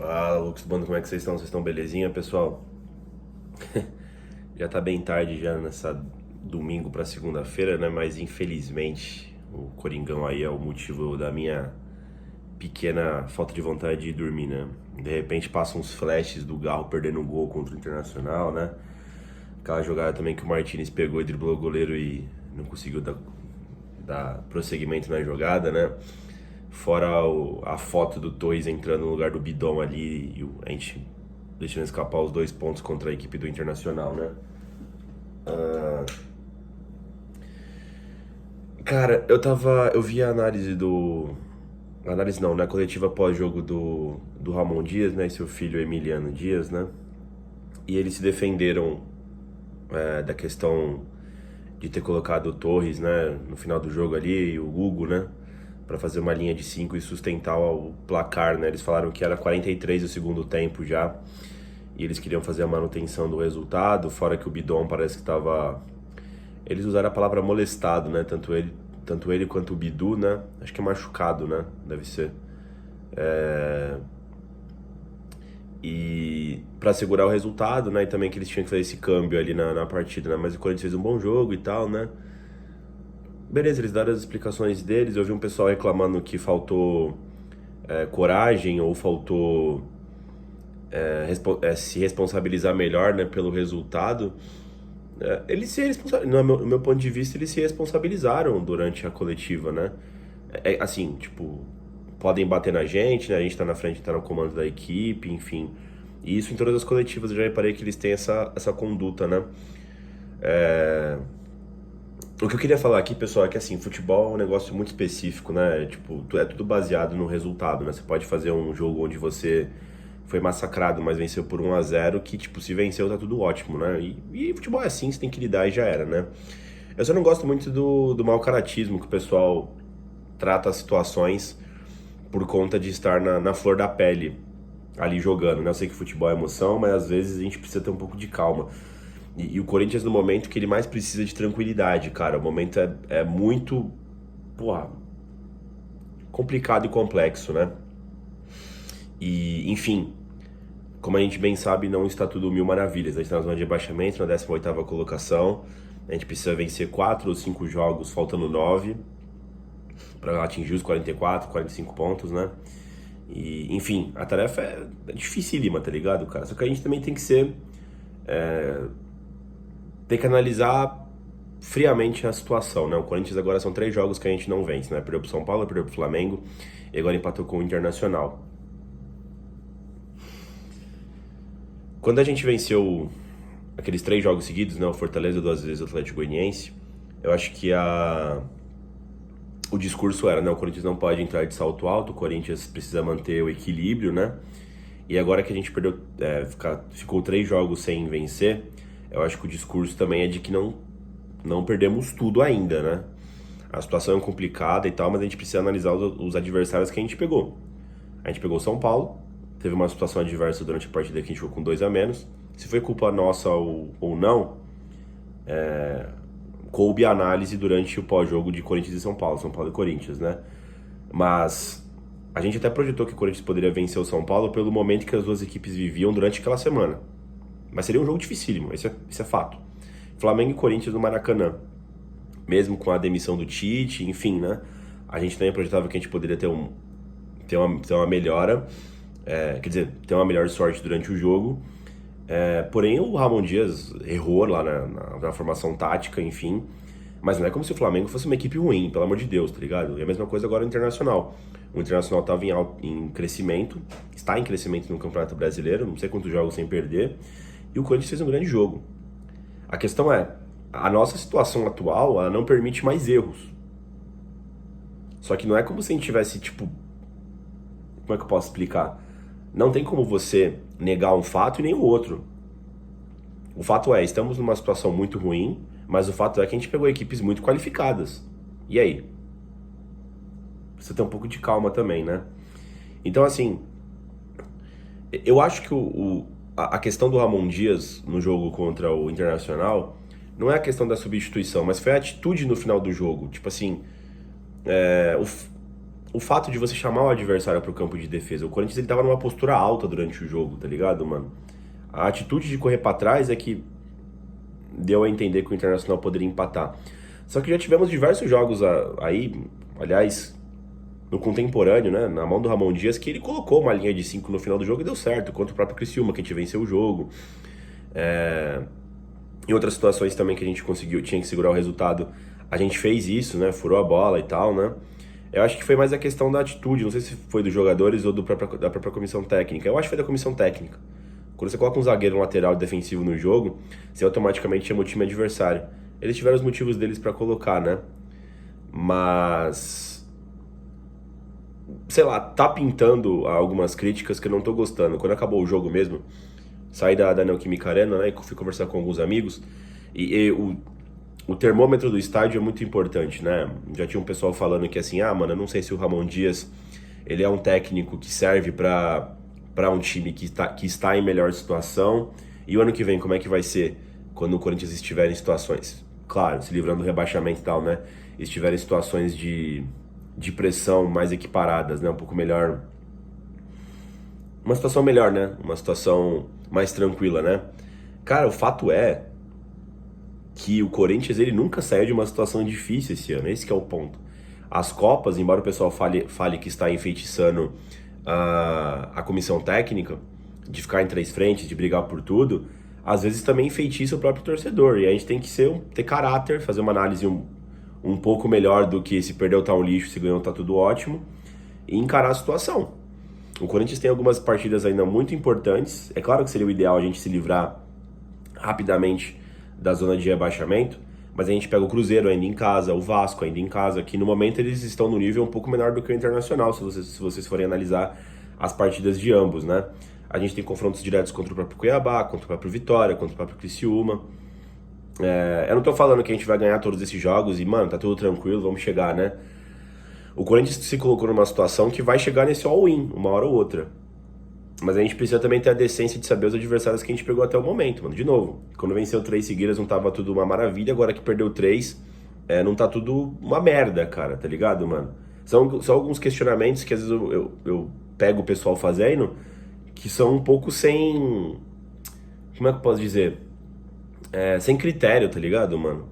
Fala, Lucas Bando, como é que vocês estão? Vocês estão belezinha, pessoal? Já tá bem tarde já nessa domingo pra segunda-feira, né? Mas infelizmente o Coringão aí é o motivo da minha pequena falta de vontade de dormir, né? De repente passam uns flashes do Garro perdendo um gol contra o Internacional, né? Aquela jogada também que o Martinez pegou e driblou o goleiro e não conseguiu dar prosseguimento na jogada, né? Fora a foto do Torres entrando no lugar do Bidon ali e a gente deixando escapar os 2 pontos contra a equipe do Internacional, né? Cara, eu vi a análise análise não, né? A coletiva pós-jogo do Ramon Dias, né? E seu filho Emiliano Dias, né? E eles se defenderam da questão de ter colocado o Torres, né? No final do jogo ali, e o Hugo, né? Pra fazer uma linha de 5 e sustentar o placar, né? Eles falaram que era 43 do segundo tempo já. E eles queriam fazer a manutenção do resultado, fora que o Bidon parece que estava. Eles usaram a palavra molestado, né? Tanto ele quanto o Bidu, né? Acho que é machucado, né? Deve ser. E para segurar o resultado, né? E também que eles tinham que fazer esse câmbio ali na partida, né? Mas o Corinthians fez um bom jogo e tal, né? Beleza, eles deram as explicações deles. Eu vi um pessoal reclamando que faltou coragem ou faltou se responsabilizar melhor, né, pelo resultado. Eles se responsabilizaram, no meu ponto de vista, eles se responsabilizaram durante a coletiva, né? Assim, tipo, podem bater na gente, né? A gente tá na frente, tá no comando da equipe, enfim. E isso em todas as coletivas eu já reparei que eles têm essa conduta, né? O que eu queria falar aqui, pessoal, é que assim, futebol é um negócio muito específico, né? Tipo, é tudo baseado no resultado, né? Você pode fazer um jogo onde você foi massacrado, mas venceu por 1-0, que, tipo, se venceu tá tudo ótimo, né? E futebol é assim, você tem que lidar e já era, né? Eu só não gosto muito do mau caratismo que o pessoal trata as situações por conta de estar na flor da pele ali jogando, né? Eu sei que futebol é emoção, mas às vezes a gente precisa ter um pouco de calma. E o Corinthians, no momento que ele mais precisa de tranquilidade, cara, o momento é muito, porra, complicado e complexo, né? E, enfim, como a gente bem sabe, não está tudo mil maravilhas. A gente está na zona de rebaixamento, na 18ª colocação. A gente precisa vencer 4 ou 5 jogos, faltando 9, para atingir os 44, 45 pontos, né? E, enfim, a tarefa é dificílima, tá ligado, cara? Só que a gente também tem que tem que analisar friamente a situação, né? O Corinthians agora são 3 jogos que a gente não vence, né? Perdeu pro São Paulo, perdeu pro Flamengo e agora empatou com o Internacional. Quando a gente venceu aqueles 3 jogos seguidos, né? O Fortaleza 2 vezes o Atlético Goianiense, eu acho que o discurso era, né? O Corinthians não pode entrar de salto alto, o Corinthians precisa manter o equilíbrio, né? E agora que a gente perdeu, ficou 3 jogos sem vencer, eu acho que o discurso também é de que não perdemos tudo ainda, né? A situação é complicada e tal, mas a gente precisa analisar os adversários que a gente pegou. A gente pegou o São Paulo, teve uma situação adversa durante a partida que a gente ficou com 2 a menos. Se foi culpa nossa ou não, coube a análise durante o pós-jogo de Corinthians e São Paulo e Corinthians, né? Mas a gente até projetou que o Corinthians poderia vencer o São Paulo pelo momento que as duas equipes viviam durante aquela semana. Mas seria um jogo dificílimo, isso é fato. Flamengo e Corinthians no Maracanã, mesmo com a demissão do Tite, enfim, né? A gente também projetava que a gente poderia ter uma melhora, quer dizer, ter uma melhor sorte durante o jogo. Porém, o Ramon Dias errou lá na formação tática, enfim. Mas não é como se o Flamengo fosse uma equipe ruim, pelo amor de Deus, tá ligado? E a mesma coisa agora no Internacional. O Internacional estava em crescimento, está em crescimento no Campeonato Brasileiro, não sei quantos jogos sem perder, e o Corinthians fez um grande jogo. A questão é, a nossa situação atual, ela não permite mais erros. Só que não é como se a gente tivesse, tipo... Como é que eu posso explicar? Não tem como você negar um fato e nem o outro. O fato é, estamos numa situação muito ruim, mas o fato é que a gente pegou equipes muito qualificadas. E aí? Precisa ter um pouco de calma também, né? Então, assim, eu acho que a questão do Ramon Dias no jogo contra o Internacional não é a questão da substituição, mas foi a atitude no final do jogo. Tipo assim, o fato de você chamar o adversário pro campo de defesa. O Corinthians ele tava numa postura alta durante o jogo, tá ligado, mano? A atitude de correr pra trás é que deu a entender que o Internacional poderia empatar. Só que já tivemos diversos jogos aí, aliás, no contemporâneo, né, na mão do Ramon Dias, que ele colocou uma linha de 5 no final do jogo e deu certo, contra o próprio Criciúma, que a gente venceu o jogo. Em outras situações também que a gente conseguiu, tinha que segurar o resultado, a gente fez isso, né, furou a bola e tal, né. Eu acho que foi mais a questão da atitude, não sei se foi dos jogadores ou da própria comissão técnica. Eu acho que foi da comissão técnica. Quando você coloca um zagueiro lateral defensivo no jogo, você automaticamente chama o time adversário. Eles tiveram os motivos deles pra colocar, né? Mas, sei lá, tá pintando algumas críticas que eu não tô gostando. Quando acabou o jogo mesmo, saí da Neoquímica Arena, né, e fui conversar com alguns amigos, e o termômetro do estádio é muito importante, né? Já tinha um pessoal falando que assim, mano, eu não sei se o Ramon Dias, ele é um técnico que serve pra um time que está em melhor situação, e o ano que vem como é que vai ser quando o Corinthians estiver em situações, claro, se livrando do rebaixamento e tal, né? Estiver em situações de pressão mais equiparadas, né? Um pouco melhor. Uma situação melhor, né? Uma situação mais tranquila, né? Cara, o fato é que o Corinthians ele nunca saiu de uma situação difícil esse ano, esse que é o ponto. As Copas, embora o pessoal fale que está enfeitiçando a comissão técnica, de ficar em três frentes, de brigar por tudo, às vezes também enfeitiça o próprio torcedor, e a gente tem que ter caráter, fazer uma análise um pouco melhor do que se perdeu tá um lixo, se ganhou tá tudo ótimo, e encarar a situação. O Corinthians tem algumas partidas ainda muito importantes, é claro que seria o ideal a gente se livrar rapidamente da zona de rebaixamento, mas a gente pega o Cruzeiro ainda em casa, o Vasco ainda em casa, que no momento eles estão no nível um pouco menor do que o Internacional, se vocês forem analisar as partidas de ambos, né? A gente tem confrontos diretos contra o próprio Cuiabá, contra o próprio Vitória, contra o próprio Criciúma. Eu não tô falando que a gente vai ganhar todos esses jogos e, mano, tá tudo tranquilo, vamos chegar, né? O Corinthians se colocou numa situação que vai chegar nesse all-in, uma hora ou outra. Mas a gente precisa também ter a decência de saber os adversários que a gente pegou até o momento, mano. De novo, quando venceu 3 seguidas não tava tudo uma maravilha, agora que perdeu 3, não tá tudo uma merda, cara, tá ligado, mano? São alguns questionamentos que às vezes eu pego o pessoal fazendo, que são um pouco sem... Como é que eu posso dizer? Sem critério, tá ligado, mano?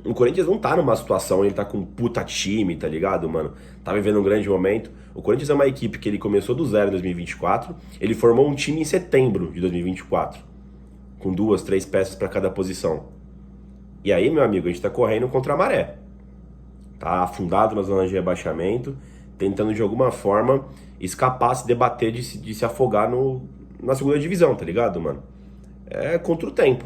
O Corinthians não tá numa situação, ele tá com um puta time, tá ligado, mano? Tá vivendo um grande momento. O Corinthians é uma equipe que ele começou do zero em 2024, ele formou um time em setembro de 2024, com 2, 3 peças pra cada posição. E aí, meu amigo, a gente tá correndo contra a maré. Tá afundado na zona de rebaixamento, tentando de alguma forma escapar, se debater de se afogar na segunda divisão, tá ligado, mano? É contra o tempo.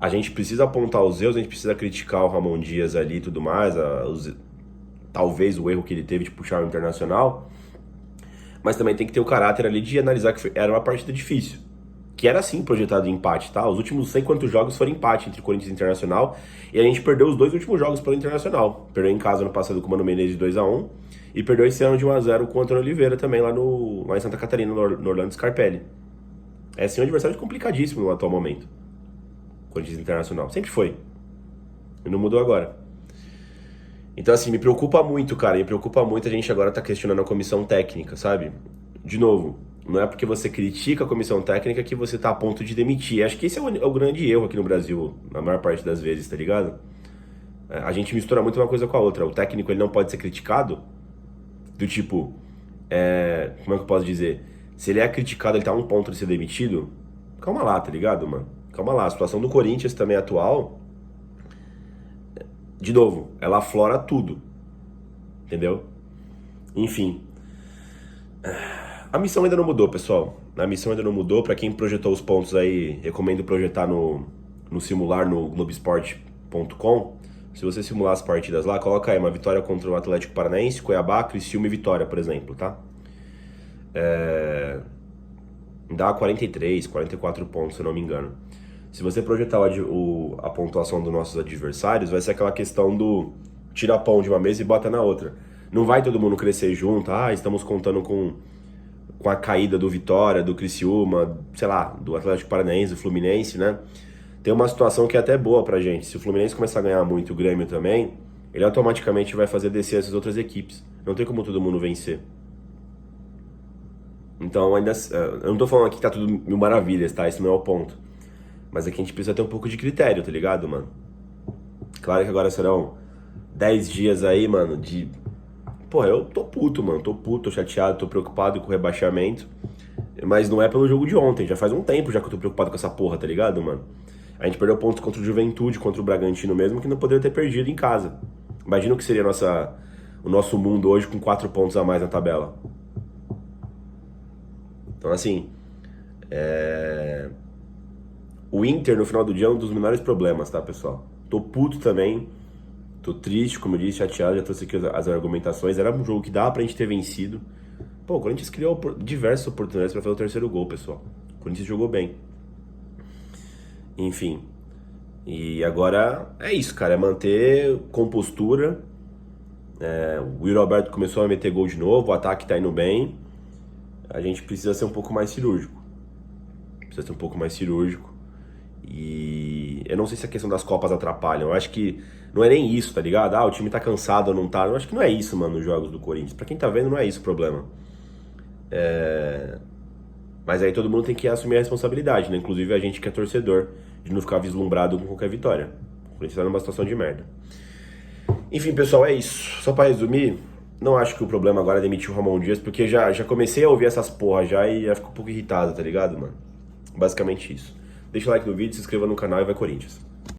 A gente precisa apontar os erros, a gente precisa criticar o Ramon Dias ali e tudo mais, talvez o erro que ele teve de puxar o Internacional, mas também tem que ter o caráter ali de analisar que era uma partida difícil, que era sim projetado em empate, tá? Os últimos não sei quantos jogos foram empate entre Corinthians e Internacional, e a gente perdeu os 2 últimos jogos pelo Internacional. Perdeu em casa no passado com o Mano Menezes de 2-1, e perdeu esse ano de 1-0 com o Antônio Oliveira também lá em Santa Catarina, no Orlando Scarpelli. É sim um adversário complicadíssimo no atual momento. Corinthians Internacional. Sempre foi. E não mudou agora. Então, assim, me preocupa muito, cara. Me preocupa muito a gente agora tá questionando a comissão técnica, sabe? De novo, não é porque você critica a comissão técnica que você tá a ponto de demitir. Acho que esse é o grande erro aqui no Brasil, na maior parte das vezes, tá ligado? A gente mistura muito uma coisa com a outra. O técnico, ele não pode ser criticado do tipo... como é que eu posso dizer? Se ele é criticado, ele tá a um ponto de ser demitido, calma lá, tá ligado, mano? Calma lá, a situação do Corinthians também atual, de novo, ela aflora tudo, entendeu? Enfim, a missão ainda não mudou, pessoal. A missão ainda não mudou. Pra quem projetou os pontos aí, recomendo projetar no simular no Globesport.com. Se você simular as partidas lá, coloca aí uma vitória contra o Atlético Paranaense, Cuiabá, Criciúma e Vitória, por exemplo, tá? Dá 43, 44 pontos, se eu não me engano. Se você projetar a pontuação dos nossos adversários, vai ser aquela questão do tira pão de uma mesa e bota na outra. Não vai todo mundo crescer junto, estamos contando com a caída do Vitória, do Criciúma, sei lá, do Atlético Paranaense, do Fluminense, né? Tem uma situação que é até boa pra gente. Se o Fluminense começar a ganhar muito, o Grêmio também, ele automaticamente vai fazer descer essas outras equipes. Não tem como todo mundo vencer. Então, ainda, eu não tô falando aqui que tá tudo mil maravilhas, tá? Isso não é o ponto. Mas aqui a gente precisa ter um pouco de critério, tá ligado, mano? Claro que agora serão 10 dias aí, mano, de... Porra, eu tô puto, mano. Tô puto, tô chateado, tô preocupado com o rebaixamento. Mas não é pelo jogo de ontem. Já faz um tempo já que eu tô preocupado com essa porra, tá ligado, mano? A gente perdeu pontos contra o Juventude, contra o Bragantino mesmo, que não poderia ter perdido em casa. Imagina o que seria o nosso mundo hoje com 4 pontos a mais na tabela. Então, assim, o Inter no final do dia é um dos menores problemas, tá, pessoal? Tô puto também, tô triste, como eu disse, chateado, já trouxe aqui as argumentações. Era um jogo que dava pra gente ter vencido. Pô, o Corinthians criou diversas oportunidades pra fazer o terceiro gol, pessoal. O Corinthians jogou bem. Enfim. E agora é isso, cara, é manter compostura. O Will Alberto começou a meter gol de novo, o ataque tá indo bem. A gente precisa ser um pouco mais cirúrgico. E eu não sei se a questão das Copas atrapalham. Eu acho que não é nem isso, tá ligado? O time tá cansado ou não tá. Eu acho que não é isso, mano, nos jogos do Corinthians. Pra quem tá vendo, não é isso o problema. Mas aí todo mundo tem que assumir a responsabilidade, né? Inclusive a gente que é torcedor, de não ficar vislumbrado com qualquer vitória. O Corinthians tá numa situação de merda. Enfim, pessoal, é isso. Só pra resumir, não acho que o problema agora é demitir o Ramon Dias, porque já comecei a ouvir essas porra já e já fico um pouco irritado, tá ligado, mano? Basicamente isso. Deixa o like no vídeo, se inscreva no canal e vai Corinthians.